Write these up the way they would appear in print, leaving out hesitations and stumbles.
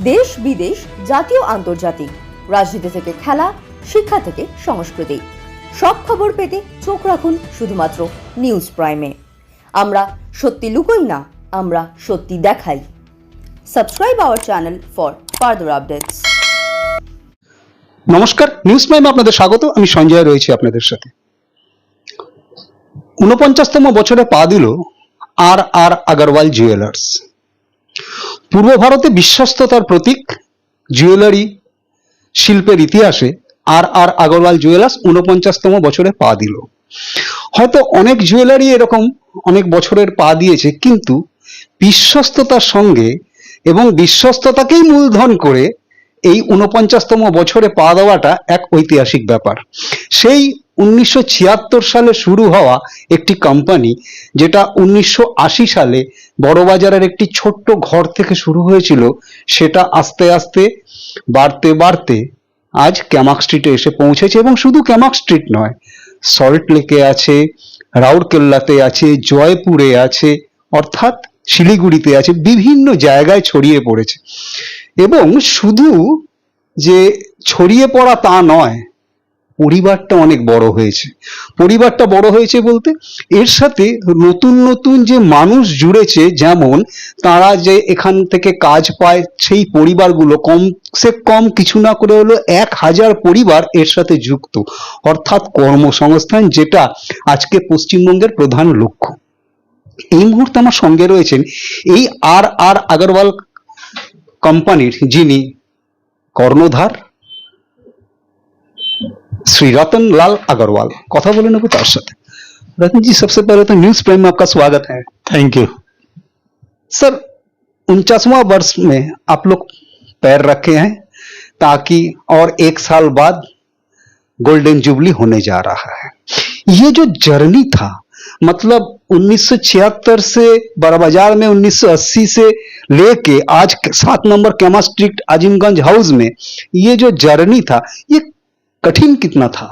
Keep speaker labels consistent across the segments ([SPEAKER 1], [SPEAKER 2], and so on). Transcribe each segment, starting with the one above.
[SPEAKER 1] দেশ বিদেশ, জাতীয় আন্তর্জাতিক, রাজনীতি থেকে খেলা, শিক্ষা থেকে সংস্কৃতি, সব খবর পেতে চোখ রাখুন শুধুমাত্র নিউজ প্রাইমে। আমরা সত্যি লুকোই না, আমরা সত্যি দেখাই। Subscribe our channel for further updates.
[SPEAKER 2] নমস্কার, নিউজ প্রাইমে আপনাদের স্বাগত। আমি সঞ্জয় রয়েছি আপনাদের সাথে। ৪৯তম বছরে পা দিল আর আর আগরওয়াল জুয়েলার্স। পূর্ব ভারতে বিশ্বস্ততার প্রতীক জুয়েলারি শিল্পের ইতিহাসে আর আর আগরওয়াল জুয়েলার্স ৪৯তম বছরে পা দিল। হয়তো অনেক জুয়েলারি এরকম অনেক বছরের পা দিয়েছে, কিন্তু বিশ্বস্ততার সঙ্গে এবং বিশ্বস্ততাকেই মূলধন করে এই ৪৯তম বছরে পা দেওয়াটা এক ঐতিহাসিক ব্যাপার। সেই ১৯৭৬ সালে শুরু হওয়া একটি কোম্পানি, যেটা ১৯৮০ সালে বড়বাজারের একটি ছোট্ট ঘর থেকে শুরু হয়েছিল, সেটা আস্তে আস্তে বাড়তে বাড়তে আজ ক্যামাক স্ট্রিটে এসে পৌঁছেছে। এবং শুধু ক্যামাক স্ট্রিট নয়, সল্ট লেকে আছে, রাউরকেল্লাতে আছে, জয়পুরে আছে, অর্থাৎ শিলিগুড়িতে আছে, বিভিন্ন জায়গায় ছড়িয়ে পড়েছে। এবং শুধু যে ছড়িয়ে পড়া তা নয়, পরিবারটা অনেক বড় হয়েছে। পরিবারটা বড় হয়েছে বলতে এর সাথে নতুন নতুন যে মানুষ জুড়েছে, যেমন তারা যে এখান থেকে কাজ পায়, সেই পরিবারগুলো কমসে কম কিছু না করে হলো ১,০০০ পরিবার এর সাথে যুক্ত, অর্থাৎ কর্মসংস্থান, যেটা আজকে পশ্চিমবঙ্গের প্রধান লক্ষ্য। এই মুহূর্তে আমার সঙ্গে রয়েছেন এই আর আর আগরওয়াল কোম্পানির যিনি কর্ণধার, श्री रतन लाल अग्रवाल। कथा बोले ना तार साथ। रतन जी, सबसे पहले तो न्यूज प्राइम में आपका स्वागत है।
[SPEAKER 3] थैंक यू
[SPEAKER 2] सर, 49वां वर्ष में आप लोग पैर रखे हैं, ताकि और 1 साल बाद गोल्डन जुबली होने जा रहा है। ये जो जर्नी था, मतलब 1976 से बड़ा बाजार में 1980 से लेके आज 7 नंबर कैमा स्ट्रीट आजिमगंज हाउस में, ये जो जर्नी था, ये कठिन कितना था?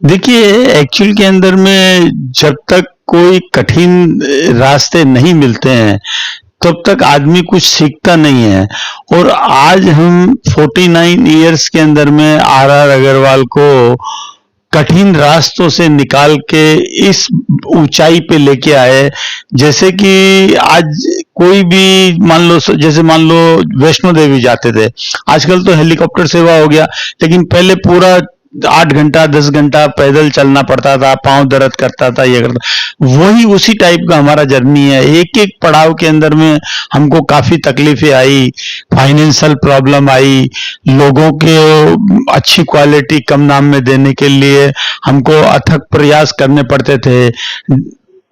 [SPEAKER 3] देखिए, एक्चुअल के अंदर में जब तक कोई कठिन रास्ते नहीं मिलते हैं तब तक आदमी कुछ सीखता नहीं है। और आज हम 49 इयर्स के अंदर में आर आर अग्रवाल को कठिन रास्तों से निकाल के इस ऊंचाई पे लेके आए। जैसे कि आज कोई भी जैसे मान लो वैष्णो देवी जाते थे, आजकल तो हेलीकॉप्टर सेवा हो गया, लेकिन पहले पूरा 8 घंटा 10 घंटा पैदल चलना पड़ता था, पांव दर्द करता था, ये करता। वही उसी टाइप का हमारा जर्नी है। एक एक पड़ाव के अंदर में हमको काफी तकलीफें आई, फाइनेंशियल प्रॉब्लम आई, लोगों के अच्छी क्वालिटी कम दाम में देने के लिए हमको अथक प्रयास करने पड़ते थे।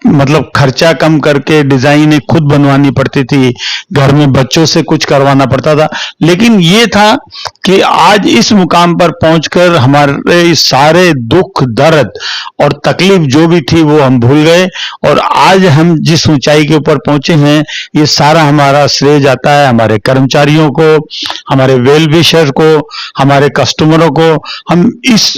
[SPEAKER 3] मतलब खर्चा कम करके डिजाइन खुद बनवानी पड़ती थी, घर में बच्चों से कुछ करवाना पड़ता था। लेकिन ये था कि आज इस मुकाम पर पहुंचकर हमारे सारे दुख दर्द और तकलीफ जो भी थी वो हम भूल गए, और आज हम जिस ऊंचाई के ऊपर पहुंचे हैं, ये सारा हमारा श्रेय जाता है हमारे कर्मचारियों को, हमारे वेल विशर को, हमारे कस्टमरों को। हम इस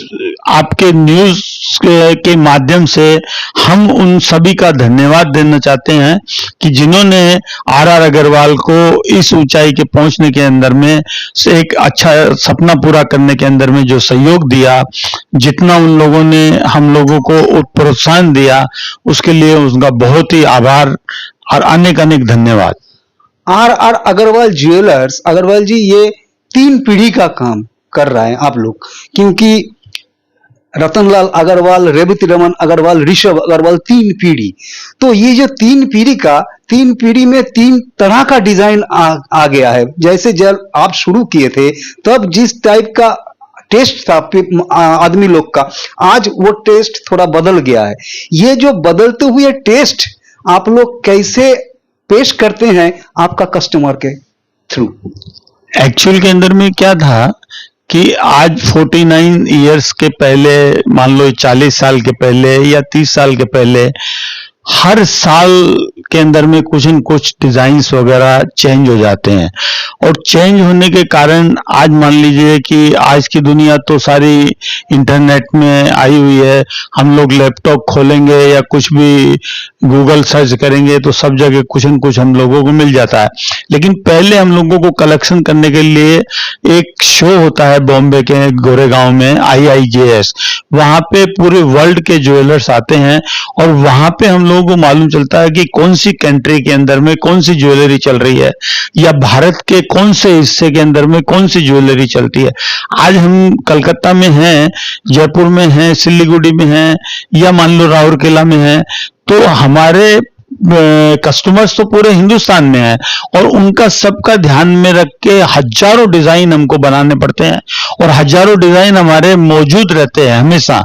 [SPEAKER 3] आपके न्यूज के माध्यम से हम उन सभी का धन्यवाद देना चाहते हैं कि जिन्होंने आर आर अग्रवाल को इस ऊंचाई के पहुंचने के अंदर में से एक अच्छा सपना पूरा करने के अंदर में जो सहयोग दिया, जितना उन लोगों ने हम लोगों को प्रोत्साहन दिया, उसके लिए उनका बहुत ही आभार और अनेक अनेक धन्यवाद।
[SPEAKER 2] R R Agarwal jewellers, Agarwal ji, ये 3 पीढ़ी का काम कर रहा है आप लोग, क्योंकि रतनलाल अग्रवाल, रेवती रमन अग्रवाल, ऋषभ अग्रवाल, 3 पीढ़ी। तो ये जो 3 पीढ़ी का, 3 पीढ़ी में 3 तरह का डिजाइन आ गया है। जैसे जब आप शुरू किए थे तब जिस टाइप का टेस्ट था आदमी लोग का, आज वो टेस्ट थोड़ा बदल गया है। ये जो बदलते हुए टेस्ट आप लोग कैसे पेश करते हैं आपका कस्टमर के थ्रू?
[SPEAKER 3] एक्चुअल के अंदर में क्या था कि आज 49 इयर्स के पहले, मान लो 40 साल के पहले या 30 साल के पहले, हर साल के अंदर में कुछ न कुछ डिजाइन्स वगैरह चेंज हो जाते हैं, और चेंज होने के कारण आज मान लीजिए कि आज की दुनिया तो सारी इंटरनेट में आई हुई है। हम लोग लैपटॉप खोलेंगे या कुछ भी गूगल सर्च करेंगे तो सब जगह कुछ न कुछ हम लोगों को मिल जाता है। लेकिन पहले हम लोगों को कलेक्शन करने के लिए एक शो होता है बॉम्बे के गोरेगांव में, IIJS, वहां पे पूरे वर्ल्ड के ज्वेलर्स आते हैं और वहां पे हम लोगों को मालूम चलता है कि कौन सी कंट्री के अंदर में कौन सी ज्वेलरी चल रही है, या भारत के कौन से हिस्से के अंदर में कौन सी ज्वेलरी चलती है। आज हम कलकत्ता में हैं, जयपुर में हैं, सिलीगुड़ी में हैं, या मान लो राउरकेला में हैं, तो हमारे कस्टमर्स तो पूरे हिंदुस्तान में है, और उनका सबका ध्यान में रख के हजारों डिजाइन हमको बनाने पड़ते हैं, और हजारों डिजाइन हमारे मौजूद रहते हैं हमेशा।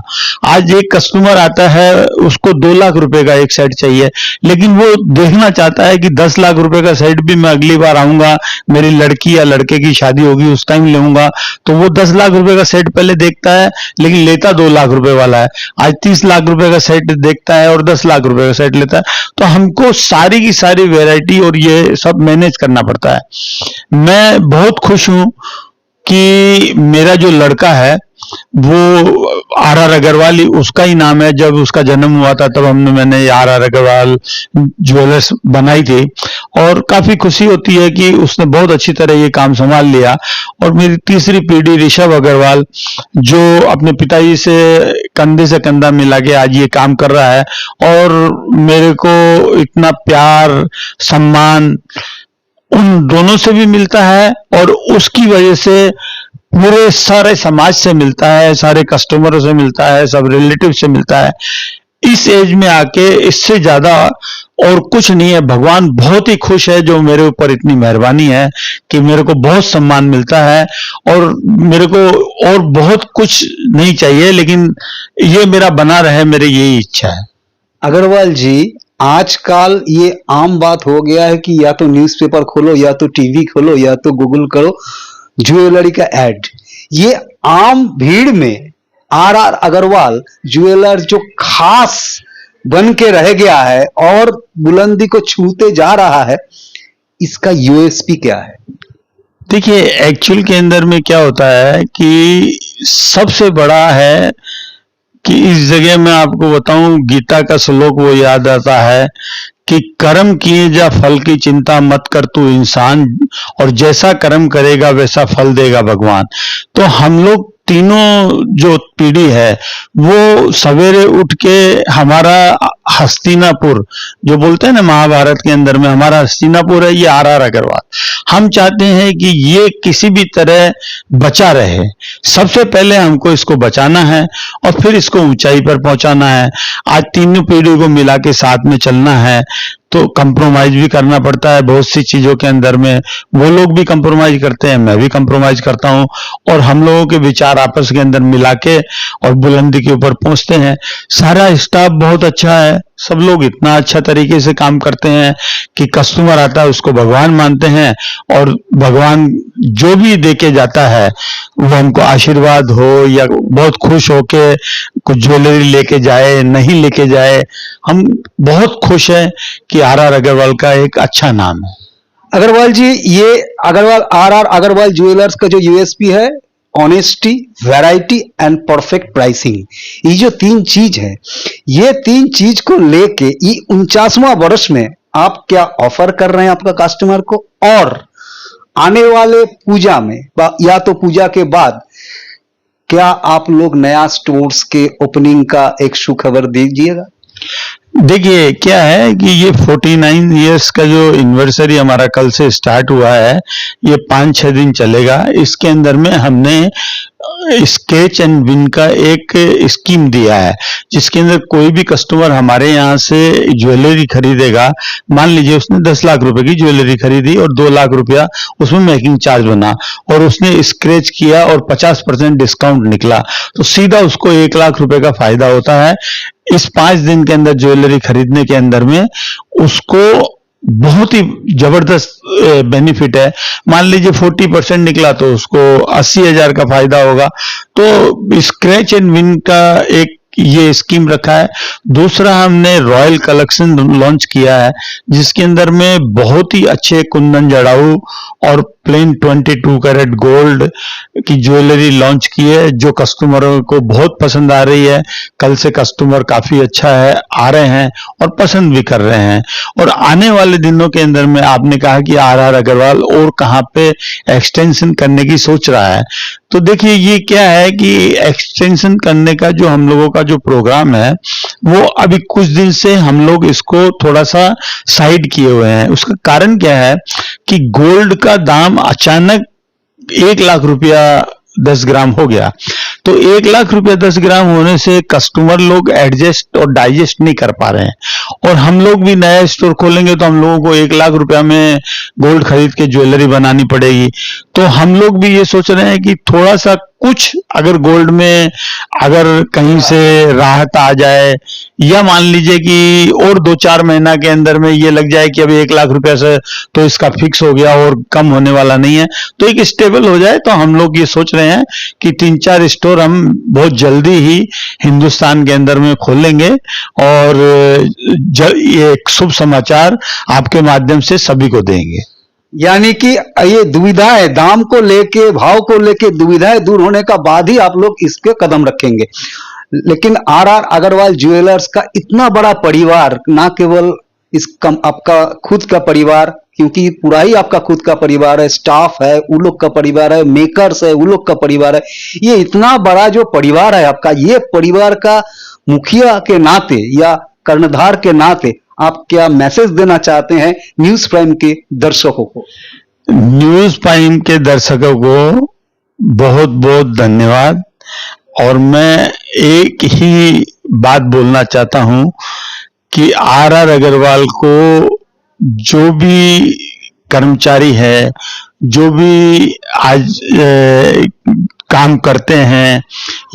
[SPEAKER 3] आज एक कस्टमर आता है, उसको 2 लाख रुपए का एक सेट चाहिए, लेकिन वो देखना चाहता है कि 10 लाख रुपए का सेट भी मैं अगली बार आऊंगा, मेरी लड़की या लड़के की शादी होगी उस टाइम लूंगा, तो वो 10 लाख रुपए का सेट पहले देखता है, लेकिन लेता 2 लाख रुपए वाला है। आज 30 लाख रुपए का सेट देखता है और 10 लाख रुपए का सेट लेता है। तो हमको सारी की सारी वैरायटी और ये सब मैनेज करना पड़ता है। मैं बहुत खुश हूं कि मेरा जो लड़का है वो RR अग्रवाल ही उसका ही नाम है। जब उसका जन्म हुआ था तब मैंने RR अग्रवाल ज्वेलर्स बनाई थी, और काफी खुशी होती है कि उसने बहुत अच्छी तरह ये काम संभाल लिया। और मेरी तीसरी पीढ़ी ऋषभ अग्रवाल, जो अपने पिताजी से कंधा मिला के आज ये काम कर रहा है, और मेरे को इतना प्यार सम्मान उन दोनों से भी मिलता है, और उसकी वजह से पूरे सारे समाज से मिलता है, सारे कस्टमरों से मिलता है, सब रिलेटिव से मिलता है। इस एज में आके इससे ज्यादा और कुछ नहीं है। भगवान बहुत ही खुश है जो मेरे ऊपर इतनी मेहरबानी है कि मेरे को बहुत सम्मान मिलता है, और मेरे को और बहुत कुछ नहीं चाहिए, लेकिन ये मेरा बना रहे, मेरी यही इच्छा है।
[SPEAKER 2] अग्रवाल जी, आजकल ये आम बात हो गया है कि या तो न्यूज़पेपर खोलो, या तो टीवी खोलो, या तो गूगल करो, ज्वेलरी का एड। ये आम भीड़ में RR अग्रवाल ज्वेलर जो खास बन के रह गया है और बुलंदी को छूते जा रहा है, इसका USP क्या है?
[SPEAKER 3] देखिए, एक्चुअल के अंदर में क्या होता है कि सबसे बड़ा है कि इस जगह मैं आपको बताऊं, गीता का श्लोक वो याद आता है कि कर्म किए जा फल की चिंता मत कर तू इंसान, और जैसा कर्म करेगा वैसा फल देगा भगवान। तो हम लोग तीनों जो पीढ़ी है वो सवेरे उठ के हमारा हस्तिनापुर जो बोलते हैं ना महाभारत के अंदर में, हमारा हस्तिनापुर है ये RR अग्रवाल। हम चाहते हैं कि ये किसी भी तरह बचा रहे। सबसे पहले हमको इसको बचाना है और फिर इसको ऊंचाई पर पहुंचाना है। आज तीनों पीढ़ी को मिला के साथ में चलना है, तो कंप्रोमाइज भी करना पड़ता है बहुत सी चीजों के अंदर में। वो लोग भी कंप्रोमाइज करते हैं, मैं भी कंप्रोमाइज करता हूं, और हम लोगों के विचार आपस के अंदर मिला के और बुलंदी के ऊपर पहुंचते हैं। सारा स्टाफ बहुत अच्छा है, सब लोग इतना अच्छा तरीके से काम करते हैं कि कस्टमर आता है उसको भगवान मानते हैं, और भगवान जो भी देके जाता है वो हमको आशीर्वाद हो या बहुत खुश होके कुछ ज्वेलरी लेके जाए, नहीं लेके जाए, हम बहुत खुश हैं कि RR अग्रवाल का एक अच्छा नाम है।
[SPEAKER 2] अग्रवाल जी, ये अग्रवाल RR अग्रवाल ज्वेलर्स का जो USP है, honesty, variety and perfect pricing, ये जो 3 चीज है, ये 3 चीज को लेके ये 49वां वर्ष में आप क्या ऑफर कर रहे हैं आपका कस्टमर को, और आने वाले पूजा में या तो पूजा के बाद क्या आप लोग नया स्टोर्स के ओपनिंग का एक सुखबर दीजिएगा?
[SPEAKER 3] देखिए, क्या है कि ये 49 इयर्स का जो एनिवर्सरी हमारा कल से स्टार्ट हुआ है, ये 5-6 दिन चलेगा। इसके अंदर में हमने स्केच एंड विन का एक स्कीम दिया है, जिसके अंदर कोई भी कस्टमर हमारे यहाँ से ज्वेलरी खरीदेगा, मान लीजिए उसने 10 लाख रुपए की ज्वेलरी खरीदी और 2 लाख रुपया उसमें मेकिंग चार्ज बना, और उसने स्क्रैच किया और 50% डिस्काउंट निकला, तो सीधा उसको 1 लाख रुपए का फायदा होता है। इस 5 दिन के अंदर ज्वेलरी खरीदने के अंदर में उसको बहुत ही जबरदस्त बेनिफिट है। मान लीजिए 40% निकला तो उसको 80,000 का फायदा होगा। तो स्क्रैच एंड विन का एक ये स्कीम रखा है। दूसरा, हमने रॉयल कलेक्शन लॉन्च किया है, जिसके अंदर में बहुत ही अच्छे कुंदन जड़ाऊ और प्लेन 22 कैरेट गोल्ड की ज्वेलरी लॉन्च की है, जो कस्टमरों को बहुत पसंद आ रही है। कल से कस्टमर काफी अच्छा है, आ रहे हैं और पसंद भी कर रहे हैं। और आने वाले दिनों के अंदर में आपने कहा कि आर अग्रवाल और कहाँ पे एक्सटेंशन करने की सोच रहा है, तो देखिए ये क्या है कि एक्सटेंशन करने का जो हम लोगों का जो प्रोग्राम है, वो अभी कुछ दिन से हम लोग इसको थोड़ा सा साइड किए हुए हैं। उसका कारण क्या है कि गोल्ड का दाम अचानक 1 लाख रुपया 10 ग्राम हो गया। तो 1 लाख रुपया 10 ग्राम होने से कस्टमर लोग एडजस्ट और डाइजेस्ट नहीं कर पा रहे हैं। और हम लोग भी नया स्टोर खोलेंगे तो हम लोगों को 1 लाख रुपया में गोल्ड खरीद के ज्वेलरी बनानी पड़ेगी। तो हम लोग भी ये सोच रहे हैं कि थोड़ा सा कुछ अगर गोल्ड में अगर कहीं से राहत आ जाए, या मान लीजिए कि और 2-4 महीना के अंदर में ये लग जाए कि अभी 1 लाख रुपया से तो इसका फिक्स हो गया और कम होने वाला नहीं है, तो एक स्टेबल हो जाए, तो हम लोग ये सोच रहे हैं कि 3-4 स्टोर हम बहुत जल्दी ही हिंदुस्तान के अंदर में खोलेंगे। और ये एक शुभ समाचार आपके माध्यम से सभी को देंगे।
[SPEAKER 2] यानी कि ये दुविधाएं, दाम को लेके, भाव को लेके दुविधाएं दूर होने का बाद ही आप लोग इस पे कदम रखेंगे। लेकिन आर अग्रवाल ज्वेलर्स का इतना बड़ा परिवार, ना केवल आपका खुद का परिवार, क्योंकि पूरा ही आपका खुद का परिवार है, स्टाफ है वो लोग का परिवार है, मेकर्स है वो लोग का परिवार है, ये इतना बड़ा जो परिवार है आपका, ये परिवार का मुखिया के नाते या कर्णधार के नाते आप क्या मैसेज देना चाहते हैं न्यूज प्राइम के दर्शकों को?
[SPEAKER 3] न्यूज प्राइम के दर्शकों को बहुत बहुत धन्यवाद। और मैं एक ही बात बोलना चाहता हूं कि आर अग्रवाल को जो भी कर्मचारी है, जो भी आज काम करते हैं,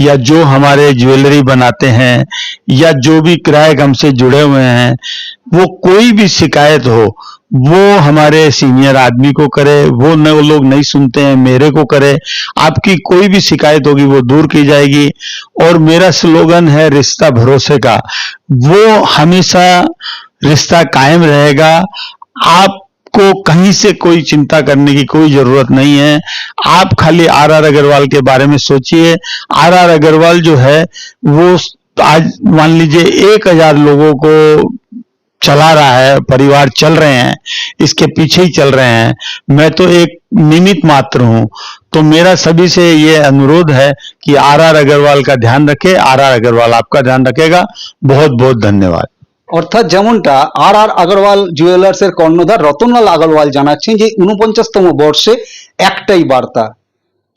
[SPEAKER 3] या जो हमारे ज्वेलरी बनाते हैं, या जो भी ग्राहक हमसे जुड़े हुए हैं, वो कोई भी शिकायत हो वो हमारे सीनियर आदमी को करे, वो लोग नहीं सुनते हैं, मेरे को करे। आपकी कोई भी शिकायत होगी वो दूर की जाएगी। और मेरा स्लोगन है रिश्ता भरोसे का, वो हमेशा रिश्ता कायम रहेगा। आपको कहीं से कोई चिंता करने की कोई जरूरत नहीं है। आप खाली आर अग्रवाल के बारे में सोचिए। आर अग्रवाल जो है वो आज मान लीजिए 1000 लोगों को चला रहा है, परिवार चल रहे हैं, इसके पीछे ही चल रहे हैं। मैं तो एक निमित्त मात्र हूं। तो मेरा सभी से ये अनुरोध है कि आर अग्रवाल का ध्यान रखें, आर अग्रवाल आपका ध्यान रखेगा। बहुत बहुत धन्यवाद।
[SPEAKER 2] অর্থাৎ যেমনটা আর আগরওয়াল জুয়েলার্সের কর্ণধার রতনলাল আগরওয়াল জানাচ্ছেন যে 49তম বর্ষে একটাই বার্তা,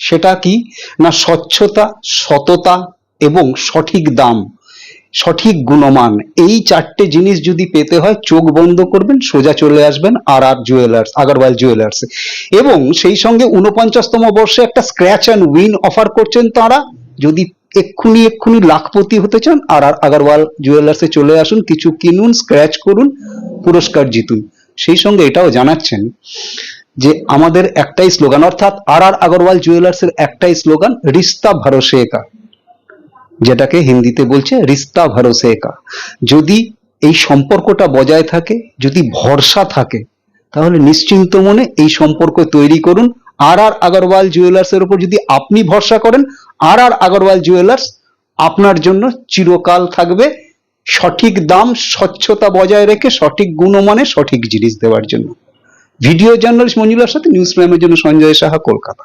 [SPEAKER 2] সেটা কি না স্বচ্ছতা, সততা এবং সঠিক দাম, সঠিক গুণমান, এই 4টে জিনিস যদি পেতে হয় চোখ বন্ধ করবেন, সোজা চলে আসবেন আর জুয়েলার্স, আগরওয়াল জুয়েলার্স। এবং সেই সঙ্গে 49তম বর্ষে একটা স্ক্র্যাচ অ্যান্ড উইন অফার করছেন তারা। যদি এক্ষুনি লাখপতি হতে চান আর আগরওয়াল জুয়েলার্সে চলে আসুন, কিছু কিনুন, স্ক্র্যাচ করুন, পুরস্কার জিতুন। সেই সঙ্গে এটাও জানাচ্ছেন যে আমাদের একটাই স্লোগান, অর্থাৎ আর আগরওয়াল জুয়েলার্সের একটাই স্লোগান রিস্তা ভরসে কা, যেটাকে হিন্দিতে বলছে রিস্তা ভরসে কা। যদি এই সম্পর্কটা বজায় থাকে, যদি ভরসা থাকে, তাহলে নিশ্চিন্ত মনে এই সম্পর্ক তৈরি করুন। আর আগরওয়াল জুয়েলার্সের উপর যদি আপনি ভরসা করেন, আর আগরওয়াল জুয়েলার্স আপনার জন্য চিরকাল থাকবে সঠিক দাম, স্বচ্ছতা বজায় রেখে সঠিক গুণমানে সঠিক জিনিস দেওয়ার জন্য। ভিডিও জার্নালিস্ট মঞ্জুলার সাথে নিউজ প্রাইমের জন্য সঞ্জয় সাহা, কলকাতা।